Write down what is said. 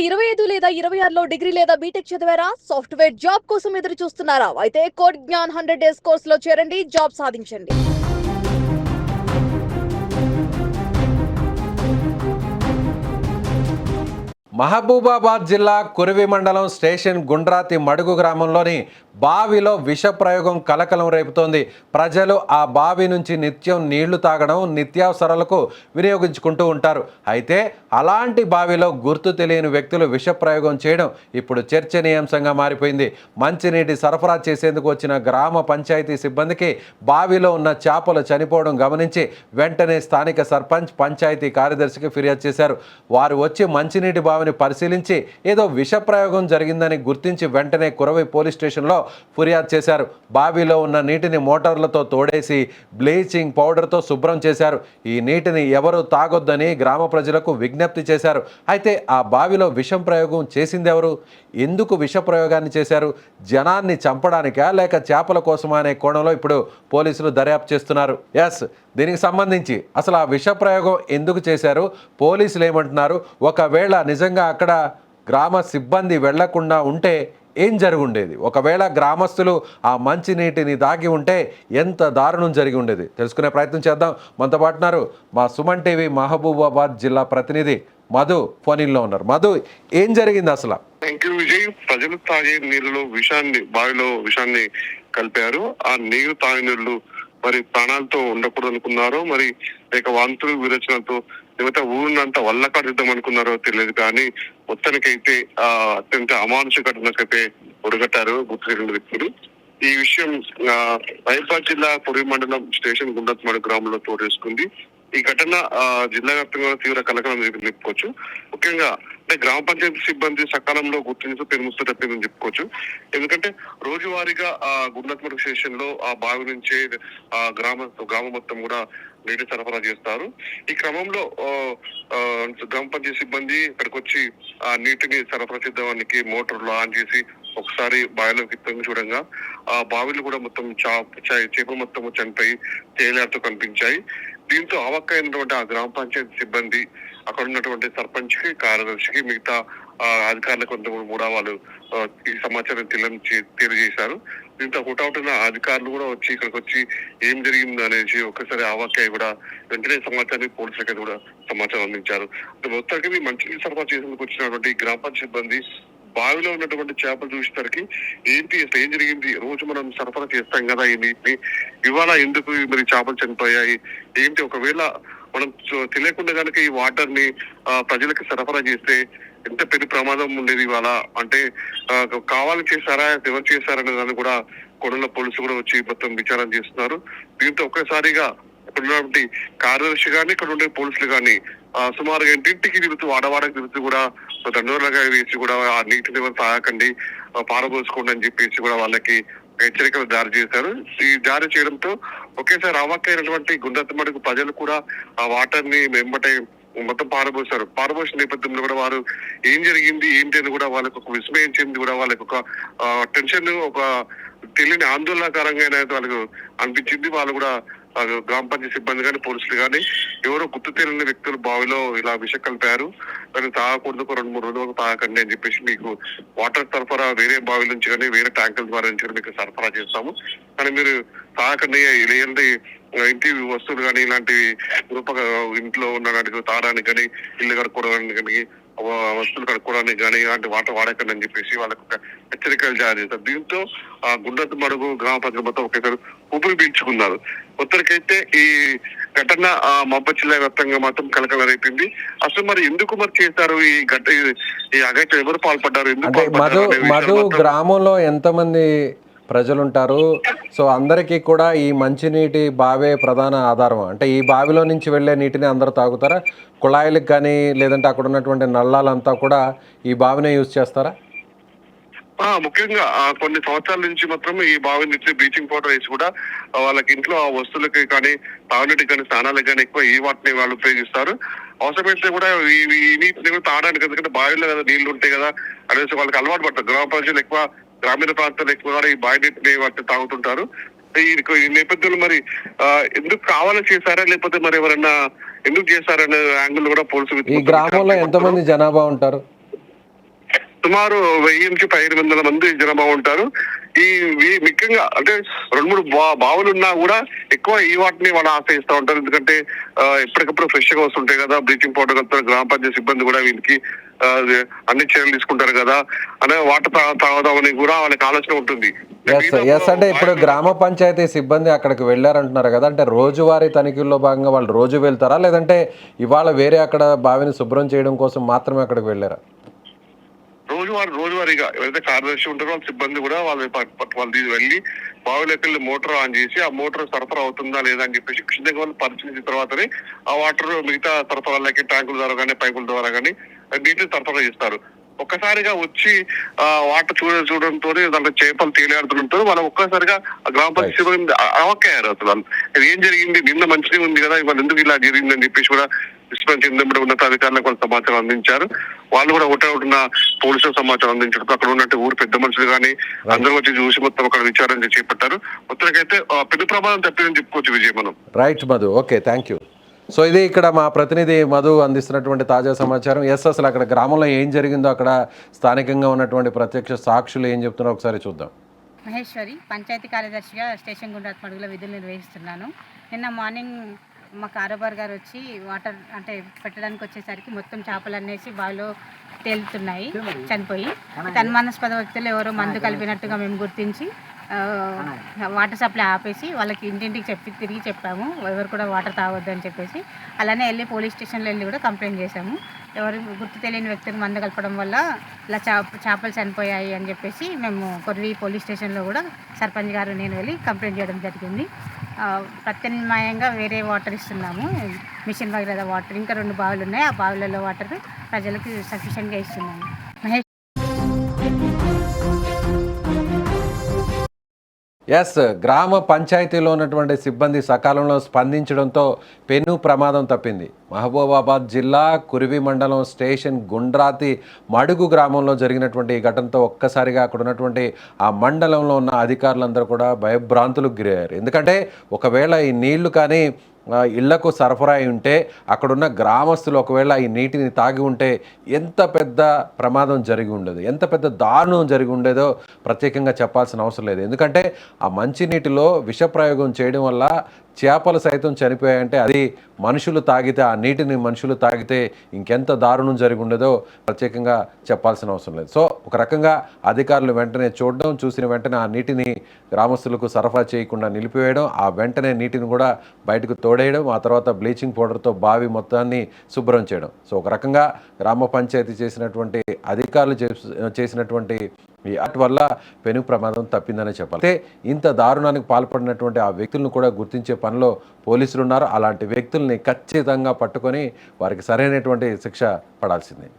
2025 లేదా 26లో డిగ్రీ లేదా బీటెక్ చదివారా? సాఫ్ట్‌వేర్ జాబ్ కోసం ఎదురు చూస్తున్నారా? అయితే కోడ్ జ్ఞాన్ 100 డేస్ కోర్సులో చేరండి, జాబ్ సాధించండి. మహబూబాబాద్ జిల్లా కురివి మండలం స్టేషన్ గుండ్రాతి మడుగు గ్రామంలోని బావిలో విష ప్రయోగం కలకలం రేపుతోంది. ప్రజలు ఆ బావి నుంచి నిత్యం నీళ్లు తాగడం, నిత్యావసరాలకు వినియోగించుకుంటూ ఉంటారు. అయితే అలాంటి బావిలో గుర్తు తెలియని వ్యక్తులు విష ప్రయోగం చేయడం ఇప్పుడు చర్చనీయాంశంగా మారిపోయింది. మంచినీటి సరఫరా చేసేందుకు వచ్చిన గ్రామ పంచాయతీ సిబ్బందికి బావిలో ఉన్న చేపలు చనిపోవడం గమనించి వెంటనే స్థానిక సర్పంచ్, పంచాయతీ కార్యదర్శికి ఫిర్యాదు చేశారు. వారు వచ్చి మంచినీటి బావిని పరిశీలించి ఏదో విష ప్రయోగం జరిగిందని గుర్తించి వెంటనే కురవి పోలీస్ స్టేషన్లో ఫిర్యాదు చేశారు. బావిలో ఉన్న నీటిని మోటార్లతో తోడేసి బ్లీచింగ్ పౌడర్తో శుభ్రం చేశారు. ఈ నీటిని ఎవరు తాగొద్దని గ్రామ ప్రజలకు విజ్ఞప్తి చేశారు. అయితే ఆ బావిలో విషం ప్రయోగం చేసింది ఎవరు? ఎందుకు విష ప్రయోగాన్ని చేశారు? జనాన్ని చంపడానికా లేక చేపల కోసమా అనే కోణంలో ఇప్పుడు పోలీసులు దర్యాప్తు చేస్తున్నారు. దీనికి సంబంధించి అసలు ఆ విష ప్రయోగం ఎందుకు చేశారు, పోలీసులు ఏమంటున్నారు, ఒకవేళ నిజంగా అక్కడ గ్రామ సిబ్బంది వెళ్లకుండా ఉంటే ఏం జరుగుండేది, ఒకవేళ గ్రామస్తులు ఆ మంచినీటిని దాగి ఉంటే ఎంత దారుణం జరిగి ఉండేది, తెలుసుకునే ప్రయత్నం చేద్దాం. మనతో పాటున్నారు మా సుమన్ టీవీ మహబూబాబాద్ జిల్లా ప్రతినిధి మధు ఫోన్లో ఉన్నారు. మధు, ఏం జరిగింది అసలు? Thank you Vijay. ప్రజలు తాగే నీరులో బావిలో విషాన్ని కలిపారు. ఆ నీరు తాగే నీళ్లు మరి ప్రాణాలతో ఉండకూడదు అనుకున్నారో, మరి లేక వాంతులు విరచనతో మిగతా ఊరినంతా వల్లకాడిద్దాం అనుకున్నారో తెలియదు. కానీ మొత్తానికైతే అత్యంత అమానుష ఘటనకైతే ఒడగట్టారు గుర్తు తెలియని వ్యక్తులు. ఈ విషయం మహబూబాబాద్ జిల్లా కురివి మండలం స్టేషన్ గుండత్మడు గ్రామంలో తోడేసుకుంది. ఈ ఘటన జిల్లా వ్యాప్తంగా తీవ్ర కలకలం చెప్పుకోవచ్చు. ముఖ్యంగా అంటే గ్రామ పంచాయతీ సిబ్బంది సకాలంలో గుర్తించి పెనుముస్తు తప్పిందని చెప్పుకోవచ్చు. ఎందుకంటే రోజువారీగా ఆ గుండత్మడు స్టేషన్ లో ఆ బావి నుంచే గ్రామం మొత్తం కూడా నీటి సరఫరా చేస్తారు. ఈ క్రమంలో గ్రామ పంచాయతీ సిబ్బంది ఇక్కడికి వచ్చి ఆ నీటిని సరఫరా చేద్దానికి మోటార్లు ఆన్ చేసి ఒకసారి బావిలోకి తొంగి చూడంగా ఆ బావిలు కూడా మొత్తం చేప మొత్తం చనిపోయి తేలియాడుతూ కనిపించాయి. దీంతో అవక్కైనటువంటి ఆ గ్రామ పంచాయతీ సిబ్బంది అక్కడ ఉన్నటువంటి సర్పంచ్ కి, కార్యదర్శికి, మిగతా అధికారులకు కూడా వాళ్ళు ఈ సమాచారం తెలియజేశారు. దీంతో హుటాహుటిన అధికారులు కూడా వచ్చి ఇక్కడికి వచ్చి ఏం జరిగింది అనేసి ఒక్కసారి అవక్కయ్య కూడా వెంటనే సమాచారాన్ని పోలీసులకి కూడా సమాచారం అందించారు. మొత్తానికి మంచినీటి సరఫరా చేసేందుకు వచ్చినటువంటి గ్రామ పంచాయతీ సిబ్బంది బావిలో ఉన్నటువంటి చేపలు చూసేసరికి ఏంటి అసలు ఏం జరిగింది, రోజు మనం సరఫరా చేస్తాం కదా ఈ నీటిని, ఇవాళ ఎందుకు మరి చేపలు చనిపోయాయి ఏంటి, ఒకవేళ మనం తెలియకుండా కనుక ఈ వాటర్ ని ప్రజలకు సరఫరా చేస్తే ఎంత పెద్ద ప్రమాదం ఉండేది ఇవాళ, అంటే కావాలని చేశారా, ఎవరు చేశారనే దాన్ని కూడా కొడల పోలీసులు కూడా వచ్చి మొత్తం విచారణ చేస్తున్నారు. దీంతో ఒక్కసారిగా ఇక్కడ ఉన్నటువంటి కార్యదర్శి గాని ఇక్కడ ఉండే పోలీసులు గాని సుమారుగా ఇంటింటికి తిరుగుతూ వాడవాడకి తిరుగుతూ కూడా దండోరగా వేసి కూడా ఆ నీటిని తాగకండి, పారబోసుకోండి అని చెప్పేసి కూడా వాళ్ళకి హెచ్చరికలు జారీ చేశారు. ఈ జారీ చేయడంతో ఒకేసారి అవాక్కైనటువంటి గుండెత్తమడుగు ప్రజలు కూడా ఆ వాటర్ ని వెంబటే మొత్తం పారబోసిన నేపథ్యంలో కూడా వారు ఏం జరిగింది ఏంటి అని కూడా వాళ్ళకి ఒక విస్మయం చెంది కూడా వాళ్ళకి ఒక టెన్షన్, ఒక తెలియని ఆందోళనకరంగా వాళ్ళకు అనిపించింది. వాళ్ళు కూడా గ్రామ పంచాయతీ సిబ్బంది కానీ పోలీసులు కానీ ఎవరో గుర్తు తెలియని వ్యక్తులు బావిలో ఇలా విషం కలిపారు, దాన్ని తాగకూడదు, 2-3 రోజులు తాగకండి అని చెప్పేసి మీకు వాటర్ సరఫరా వేరే బావి నుంచి కానీ వేరే ట్యాంకుల ద్వారా నుంచి మీకు సరఫరా చేస్తాము, కానీ మీరు తాగకండి, లేదంటే ఇంటి వస్తువులు కానీ ఇలాంటివి ఇంట్లో ఉన్న తాగడానికి కానీ, ఇల్లు కడుక్కోవడానికి కానీ, వస్తువులు కడుక్కోవడానికి కానీ ఇలాంటి వాటర్ వాడకండి అని చెప్పేసి వాళ్ళకు హెచ్చరికలు జారీ చేశారు. దీంతో ఆ గుండె మడుగు గ్రామ ప్రజలు మొత్తం ఒకేసారి ఊపిరి పీల్చుకున్నారు. మొత్తానికైతే ఈ ఘటన మహబూబాబాద్ జిల్లా వ్యాప్తంగా మాత్రం కలకలం రేపింది. అసలు మరి ఎందుకు చేశారు ఈ అఘాయిత్యం, ఎవరు పాల్పడ్డారు, మధు, గ్రామంలో ఎంతమంది ప్రజలుంటారు? సో అందరికీ కూడా ఈ మంచినీటి బావే ప్రధాన ఆధారం, అంటే ఈ బావిలో నుంచి వెళ్ళే నీటిని అందరూ తాగుతారా? కుళాయిలకు కానీ లేదంటే అక్కడ ఉన్నటువంటి నల్లాలంతా కూడా ఈ బావినే యూజ్ చేస్తారా? ముఖ్యంగా కొన్ని సంవత్సరాల నుంచి మాత్రం ఈ బావి నుంచి బ్లీచింగ్ పౌడర్ వేసి కూడా వాళ్ళకి ఇంట్లో ఆ వస్తువులకి కానీ, తాగునీటికి కానీ, స్నానాలకు కానీ ఎక్కువ ఈ వాటిని వాళ్ళు ఉపయోగిస్తారు. అవసరమైతే కూడా ఈ నీటిని తాగడానికి, ఎందుకంటే బావిలో కదా నీళ్లు ఉంటాయి కదా అనేసి వాళ్ళకి అలవాటు పడతారు. గ్రామ ప్రజలు ఎక్కువ, గ్రామీణ ప్రాంతాలు ఎక్కువ ఈ బావి నీటిని వాటిని తాగుతుంటారు. ఈ నేపథ్యంలో మరి ఎందుకు కావాలని చేశారా, లేకపోతే మరి ఎవరైనా ఎందుకు చేశారనే యాంగిల్ కూడా పోలీసులు. ఈ గ్రామంలో ఎంతమంది జనాభా ఉంటారు? సుమారు 1000-1500 మంది జనాభా ఉంటారు. ముఖ్యంగా అంటే 2-3 బావులు ఉన్నా కూడా ఎక్కువ ఈ వాటిని వాళ్ళు ఆశ్రయిస్తూ ఉంటారు. ఎందుకంటే ఎప్పటికప్పుడు ఫ్రెష్ గా వస్తుంటాయి కదా, బ్లీచింగ్ పౌడర్ కలుపుతారు. గ్రామ పంచాయతీ సిబ్బంది కూడా వీళ్ళకి అన్ని చర్యలు తీసుకుంటారు కదా, అనే వాటర్ తాగుదామని కూడా వాళ్ళకి ఆలోచన ఉంటుంది. అంటే ఇప్పుడు గ్రామ పంచాయతీ సిబ్బంది అక్కడికి వెళ్ళారంటున్నారు కదా, అంటే రోజువారీ తనిఖీల్లో భాగంగా వాళ్ళు రోజు వెళ్తారా, లేదంటే ఇవాళ వేరే అక్కడ బావిని శుభ్రం చేయడం కోసం మాత్రమే అక్కడికి వెళ్ళారా? రోజువారీగా ఎవరైతే కార్యదర్శి ఉంటారో వాళ్ళ సిబ్బంది కూడా వాళ్ళు వెళ్ళి బావిలోకి వెళ్ళి మోటార్ ఆన్ చేసి ఆ మోటార్ సరఫరా అవుతుందా లేదా అని చెప్పేసి క్షుణ్ణంగా వాళ్ళు పరిశీలించిన తర్వాతనే ఆ వాటర్ మిగతా సరఫరాలకి ట్యాంకుల ద్వారా కానీ పైపుల ద్వారా కానీ నీటిని సరఫరా చేస్తారు. ఒక్కసారిగా వచ్చి వాటర్ చూడడంతో దాంట్లో చేపలు తేలియాడుతుంటారు. వాళ్ళు ఒక్కసారిగా గ్రామ పంచాయతీ అవక్కయ్యారు. అసలు ఏం జరిగింది, నిన్న మంచిగా ఉంది కదా, ఇవాళ ఎందుకు ఇలా జరిగింది అని చెప్పేసి కూడా విస్మయం చెందిన ఉన్నతాధికారులకు వాళ్ళు సమాచారం అందించారు. వాళ్ళు కూడా ఒకటిన పోలీసులకు సమాచారం అందించడం, అక్కడ ఉన్నట్టు ఊరు పెద్ద మనుషులు కానీ అందరూ వచ్చి చూసి మొత్తం అక్కడ విచారణ చేపట్టారు. మొత్తానికైతే పెద్ద ప్రమాదం తప్పిందని చెప్పుకోవచ్చు విజయ్ మనం. Right Madhu, okay, thank you. So ఇది ఇక్కడ మా ప్రతినిధి మధు అందిస్తున్నటువంటి తాజా సమాచారం. అసలు అక్కడ గ్రామంలో ఏం జరిగిందో, అక్కడ స్థానికంగా ఉన్నటువంటి ప్రత్యక్ష సాక్షులు ఏం చెప్తున్నారో ఒకసారి చూద్దాం. మహేశ్వరి, పంచాయతీ కార్యదర్శిగా స్టేషన్ గుండ్రాతి మడుగులో విధులు నిర్వహిస్తున్నాను. నిన్న మార్నింగ్ మా కారోబార్ గారు వచ్చి వాటర్ అంటే పెట్టడానికి వచ్చేసరికి మొత్తం చేపలు అనేసి బావిలో తేలుతున్నాయి, చనిపోయి. అనుమానాస్పద వ్యక్తులు ఎవరో మందు కలిపినట్టుగా మేము గుర్తించి వాటర్ సప్లై ఆపేసి వాళ్ళకి ఇంటింటికి తిరిగి చెప్పాము, ఎవరు కూడా వాటర్ తాగొద్దు అని చెప్పేసి. అలానే వెళ్ళి పోలీస్ స్టేషన్లో వెళ్ళి కూడా కంప్లైంట్ చేశాము. ఎవరు గుర్తు తెలియని వ్యక్తిని మందు కలపడం వల్ల ఇలా చేపలు చనిపోయాయి అని చెప్పేసి మేము కొర్వి పోలీస్ స్టేషన్లో కూడా సర్పంచ్ గారు నేను వెళ్ళి కంప్లైంట్ చేయడం జరిగింది. ప్రత్యామ్నాయంగా వేరే వాటర్ ఇస్తున్నాము, మిషన్ భగీరథ వాటర్. ఇంకా 2 బావులు ఉన్నాయి, ఆ బావులలో వాటర్ ప్రజలకు సఫిషియెంట్గా ఇస్తున్నాము. మహేష్ గ్రామ పంచాయతీలో ఉన్నటువంటి సిబ్బంది సకాలంలో స్పందించడంతో పెను ప్రమాదం తప్పింది. మహబూబాబాద్ జిల్లా కురివి మండలం స్టేషన్ గుండ్రాతి మడుగు గ్రామంలో జరిగినటువంటి ఈ ఘటనతో ఒక్కసారిగా అక్కడ ఉన్నటువంటి ఆ మండలంలో ఉన్న అధికారులందరూ కూడా భయభ్రాంతులకు గురయ్యారు. ఎందుకంటే ఒకవేళ ఈ నీళ్లు కానీ ఇళ్లకు సరఫరా అయి ఉంటే, అక్కడున్న గ్రామస్తులు ఒకవేళ ఈ నీటిని తాగి ఉంటే ఎంత పెద్ద ప్రమాదం జరిగి ఉండదు, ఎంత పెద్ద దారుణం జరిగి ఉండేదో ప్రత్యేకంగా చెప్పాల్సిన అవసరం లేదు. ఎందుకంటే ఆ మంచినీటిలో విషప్రయోగం చేయడం వల్ల చేపలు సైతం చనిపోయాయంటే అది మనుషులు తాగితే, ఆ నీటిని మనుషులు తాగితే ఇంకెంత దారుణం జరిగి ఉండదో ప్రత్యేకంగా చెప్పాల్సిన అవసరం లేదు. సో ఒక రకంగా అధికారులు వెంటనే చూసిన వెంటనే ఆ నీటిని గ్రామస్తులకు సరఫరా చేయకుండా నిలిపివేయడం, ఆ వెంటనే నీటిని కూడా బయటకు తోడేయడం, ఆ తర్వాత బ్లీచింగ్ పౌడర్తో బావి మొత్తాన్ని శుభ్రం చేయడం. సో ఒక రకంగా గ్రామ పంచాయతీ చేసినటువంటి అధికారులు చేసినటువంటి ఈ యాక్ట్ వల్ల పెను ప్రమాదం తప్పిందని చెప్పాలి. అయితే ఇంత దారుణానికి పాల్పడినటువంటి ఆ వ్యక్తులను కూడా గుర్తించే పనిలో పోలీసులు ఉన్నారు. అలాంటి వ్యక్తుల్ని ఖచ్చితంగా పట్టుకొని వారికి సరైనటువంటి శిక్ష పడాల్సిందే.